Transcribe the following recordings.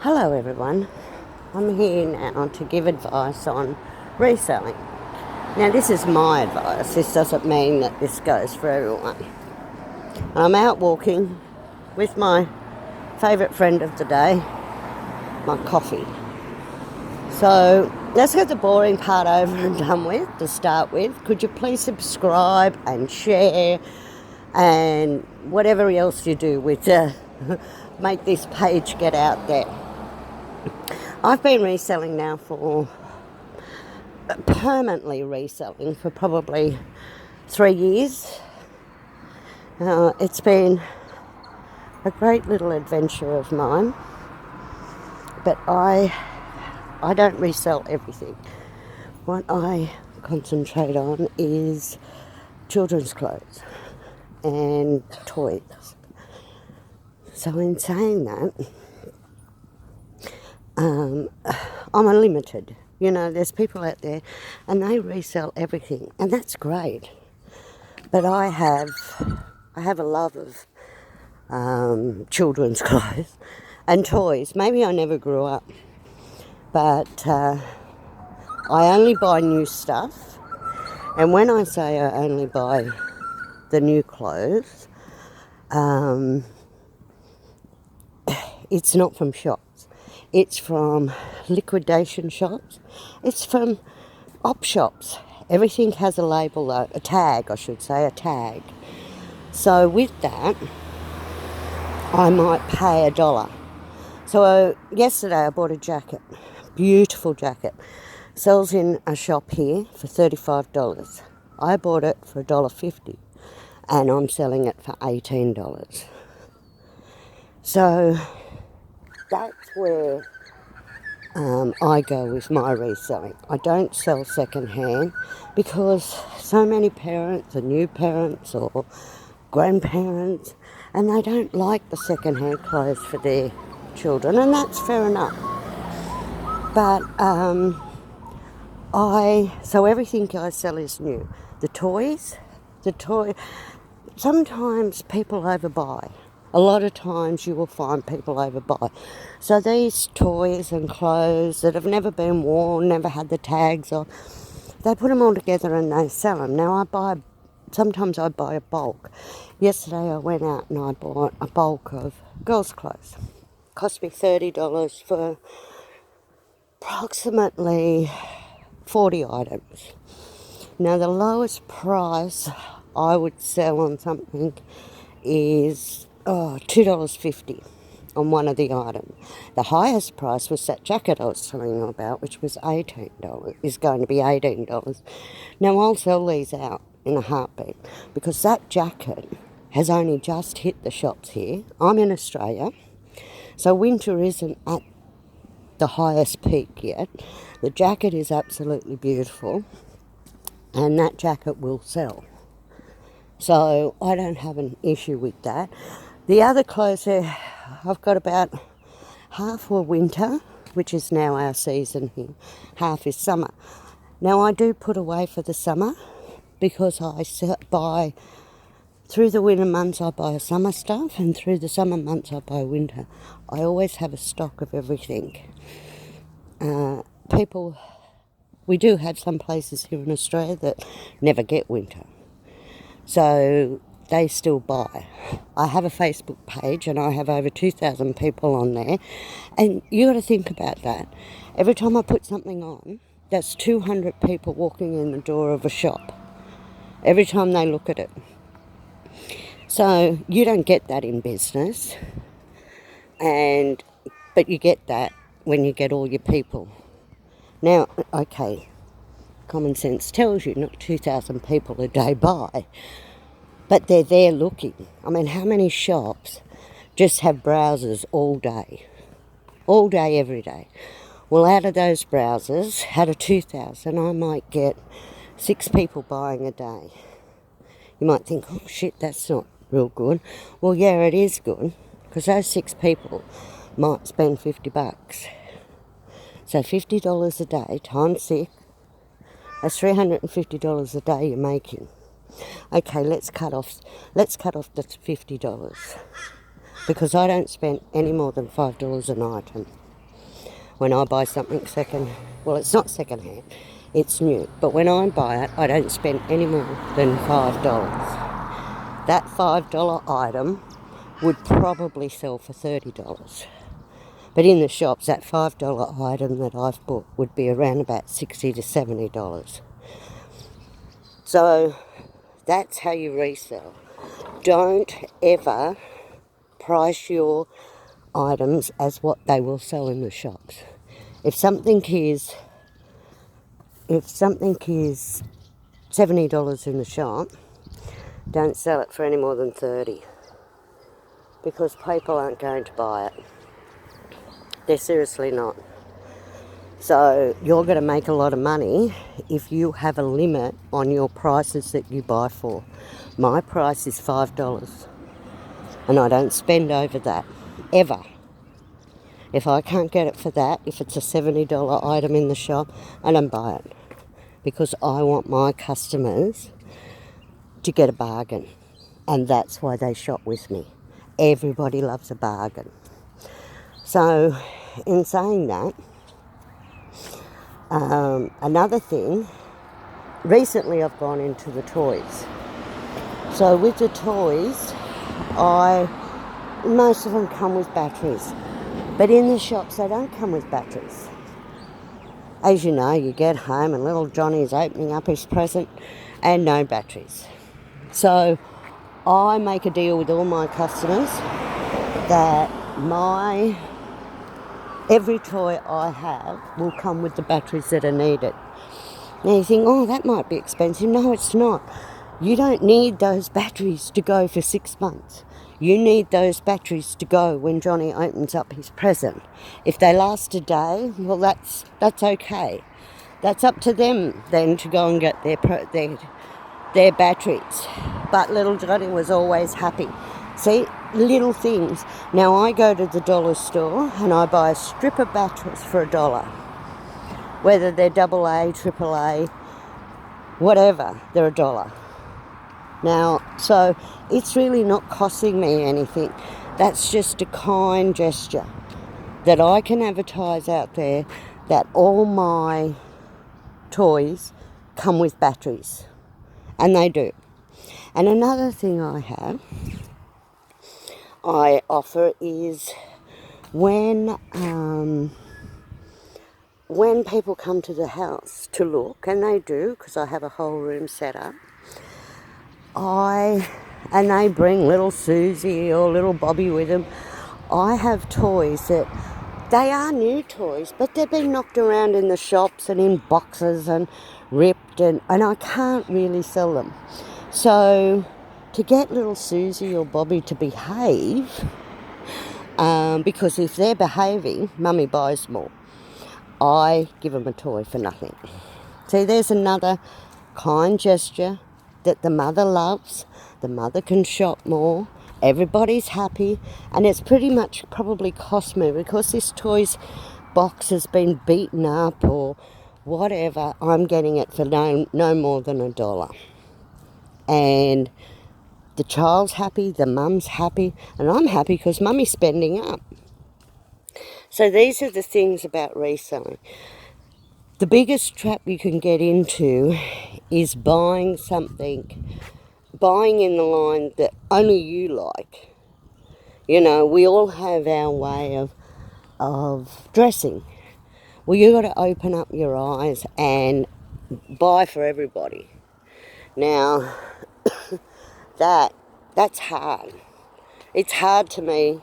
Hello everyone, I'm here now to give advice on reselling. Now this is my advice, this doesn't mean that this goes for everyone. I'm out walking with my favourite friend of the day, my coffee. So let's get the boring part over and done with to start with. Could you please subscribe and share and whatever else you do with make this page get out there. I've been reselling now permanently reselling for probably 3 years. It's been a great little adventure of mine, but I don't resell everything. What I concentrate on is children's clothes and toys. So in saying that, I'm unlimited. You know, there's people out there and they resell everything, and that's great. But I have a love of children's clothes and toys. Maybe I never grew up, but I only buy new stuff. And when I say I only buy the new clothes, it's not from shops. It's from liquidation shops. It's from op shops. Everything has a label, a tag, I should say, a tag. So with that, I might pay $1. So yesterday I bought a jacket, beautiful jacket. Sells in a shop here for $35. I bought it for $1.50 and I'm selling it for $18. So that's where I go with my reselling. I don't sell second hand because so many parents are new parents or grandparents and they don't like the second hand clothes for their children, and that's fair enough. But so everything I sell is new. The toys, sometimes people overbuy. A lot of times you will find people overbuy. So these toys and clothes that have never been worn, never had the tags on, they put them all together and they sell them. Now sometimes I buy a bulk. Yesterday I went out and I bought a bulk of girls' clothes. Cost me $30 for approximately 40 items. Now the lowest price I would sell on something is $2.50 on one of the items. The highest price was that jacket I was telling you about, which was $18, is going to be $18. Now I'll sell these out in a heartbeat because that jacket has only just hit the shops here. I'm in Australia, so winter isn't at the highest peak yet. The jacket is absolutely beautiful and that jacket will sell. So I don't have an issue with that. The other clothes there, I've got about half were winter, which is now our season here, half is summer. Now I do put away for the summer because I buy, through the winter months I buy summer stuff and through the summer months I buy winter. I always have a stock of everything. We do have some places here in Australia that never get winter. So they still buy. I have a Facebook page and I have over 2,000 people on there. And you got to think about that. Every time I put something on, that's 200 people walking in the door of a shop. Every time they look at it. So you don't get that in business. But you get that when you get all your people. Now, okay, common sense tells you not 2,000 people a day buy. But they're there looking. I mean, how many shops just have browsers all day? All day, every day. Well, out of those browsers, out of 2,000, I might get 6 people buying a day. You might think, oh shit, that's not real good. Well, yeah, it is good, because those 6 people might spend $50. So $50 a day times 6, that's $350 a day you're making. Okay, let's cut off the $50 because I don't spend any more than $5 an item. when I buy something second. Well, it's not second hand, it's new. But when I buy it, I don't spend any more than $5. That $5 item would probably sell for $30. But in the shops, that $5 item that I've bought would be around about $60 to $70. So that's how you resell. Don't ever price your items as what they will sell in the shops. If something is $70 in the shop, don't sell it for any more than $30, because people aren't going to buy it. They're seriously not. So you're going to make a lot of money if you have a limit on your prices that you buy for. My price is $5, and I don't spend over that, ever. If I can't get it for that, if it's a $70 item in the shop, I don't buy it, because I want my customers to get a bargain, and that's why they shop with me. Everybody loves a bargain. So in saying that, another thing, recently I've gone into the toys. So with the toys, most of them come with batteries, but in the shops they don't come with batteries. As you know, you get home and little Johnny is opening up his present and no batteries. So I make a deal with all my customers that every toy I have will come with the batteries that are needed. Now you think, oh, that might be expensive. No, it's not. You don't need those batteries to go for 6 months. You need those batteries to go when Johnny opens up his present. If they last a day, well, that's okay. That's up to them then to go and get their batteries. But little Johnny was always happy. See, little things. Now I go to the dollar store and I buy a strip of batteries for $1. Whether they're AA, AAA, whatever, they're $1. Now, so it's really not costing me anything. That's just a kind gesture that I can advertise out there that all my toys come with batteries. And they do. And another thing I offer is when people come to the house to look, and they do, because I have a whole room set up, and they bring little Susie or little Bobby with them, I have toys that, they are new toys, but they've been knocked around in the shops and in boxes and ripped, and I can't really sell them. So to get little Susie or Bobby to behave, because if they're behaving, Mummy buys more, I give them a toy for nothing. See, there's another kind gesture that the mother loves. The mother can shop more. Everybody's happy. And it's pretty much probably cost me, because this toys box has been beaten up or whatever, I'm getting it for no more than $1. And the child's happy, the mum's happy, and I'm happy because Mummy's spending up. So these are the things about reselling. The biggest trap you can get into is buying in the line that only you like. You know, we all have our way of dressing. Well, you got to open up your eyes and buy for everybody. Now, that's hard. It's hard to me.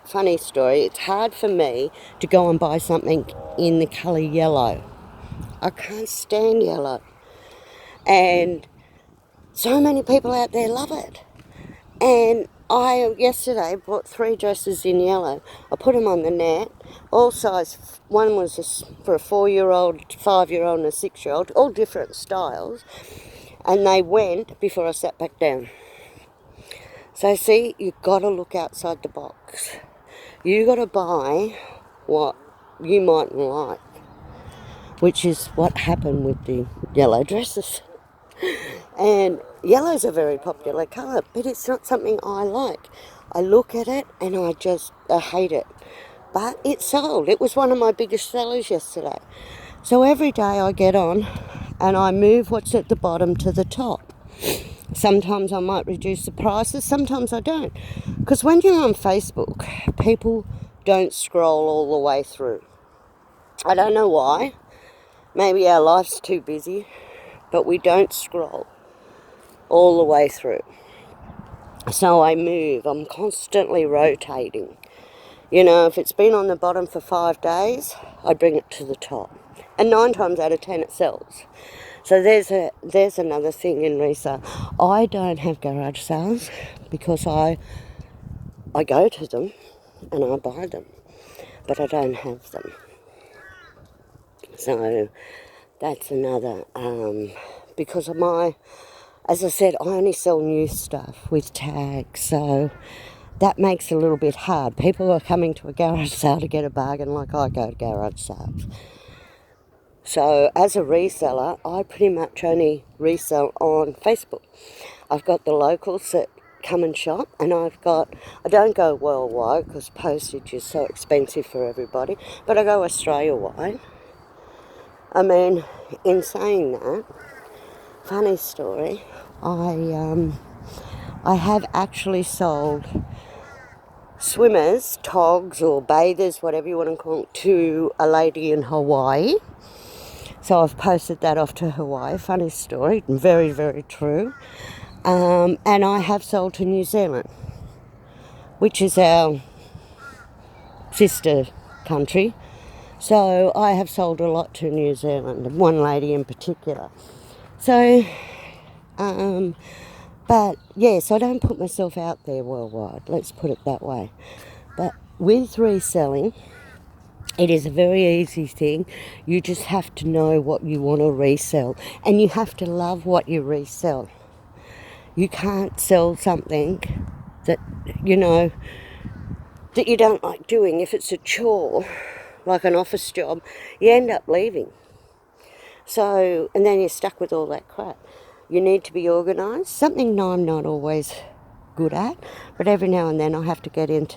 Funny story, it's hard for me to go and buy something in the colour yellow. I can't stand yellow. And so many people out there love it. And I yesterday bought 3 dresses in yellow. I put them on the net, all size. One was for a 4-year-old, 5-year-old and a 6-year-old, all different styles. And they went before I sat back down. So see, you've got to look outside the box. You got to buy what you mightn't like, which is what happened with the yellow dresses. And yellow's a very popular colour, but it's not something I like. I look at it and I hate it. But it sold. It was one of my biggest sellers yesterday. So every day I get on and I move what's at the bottom to the top. Sometimes I might reduce the prices, sometimes I don't. Because when you're on Facebook, people don't scroll all the way through. I don't know why. Maybe our life's too busy, but we don't scroll all the way through. So I move. I'm constantly rotating. You know, if it's been on the bottom for 5 days, I bring it to the top. And 9 times out of 10 it sells. So there's another thing in resale. I don't have garage sales because I go to them and I buy them, but I don't have them. So that's another, because of as I said, I only sell new stuff with tags, so that makes it a little bit hard. People are coming to a garage sale to get a bargain like I go to garage sales. So as a reseller, I pretty much only resell on Facebook. I've got the locals that come and shop, and I don't go worldwide because postage is so expensive for everybody, but I go Australia-wide. I mean, in saying that, funny story, I have actually sold swimmers, togs or bathers, whatever you want to call it, to a lady in Hawaii. So I've posted that off to Hawaii. Funny story, very, very true. And I have sold to New Zealand, which is our sister country. So I have sold a lot to New Zealand, one lady in particular. So, but yes, I don't put myself out there worldwide, let's put it that way. But with reselling, it is a very easy thing. You just have to know what you want to resell, and you have to love what you resell. You can't sell something that, that you don't like doing. If it's a chore, like an office job, you end up leaving. So, and then you're stuck with all that crap. You need to be organised, something I'm not always good at, but every now and then I have to get into